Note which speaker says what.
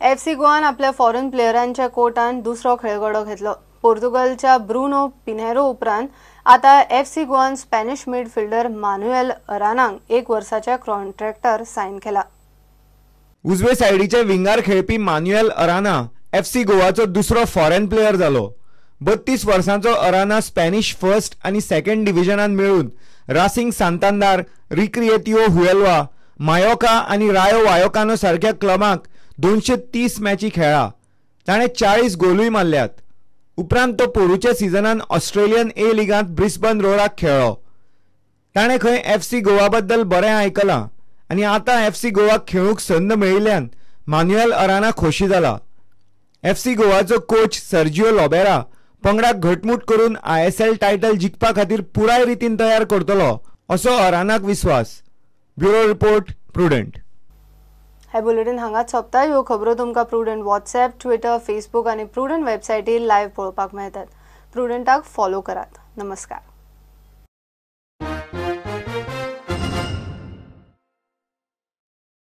Speaker 1: FC गोवान आपल्या foreign प्लेयरांच्या कोटान दुसरो खेळगडो घेतलो। पोर्तुगालच्या ब्रुनो पिनेरो उपरांत आता FC गोवान स्पॅनिश मिडफिल्डर मानुएल अरानाक 1 वर्साच्या कॉन्ट्रॅक्टार साइन केला।
Speaker 2: उजवे साइडीचे विंगार खेळपी मानुएल अराना FC गोवाचो दुसरो फॉरेन प्लेयर जालो। 32 वर्सांचो अराना स्पॅनिश फर्स्ट आणि सेकंड डिव्हिजनात मेळून रासिंग सांतांदार, रिक्रिएटिओ हुएल्वा, मायोका आणि रायो वायोकानो सारख्या क्लबांक 230 मॅची खेळ्ळा। ताणें 40 गोलूय मारल्यात। उपरांत तो पोरूच्या सिजनान ऑस्ट्रेलियन ए लीगांत ब्रिस्बन रोराक खेळ्ळो। ताणें खंय FC गोवा बद्दल बरें आयकलां आणि आतां FC गोवाक खेळूंक संद मेळिल्ल्यान मानुएल अराना खोशी जाला। FC गोवाचो कोच सर्जिओ लोबेरा पंगडाक घटमूट करून ISL टायटल जिखपा खातीर पुराय रितीन तयार करतलो असो अरानाक विश्वास। Bureau report, Prudent.
Speaker 1: हे बुलेटिन हांगाच सोंपता। ह्यो खबरो तुमकां प्रुडंट व्हॉट्सॲप, ट्विटर, फेसबुक आणि प्रुडंट वेबसायटीर लायव्ह पळोवपाक मेळटात। प्रुडंटाक फॉलो करात। नमस्कार।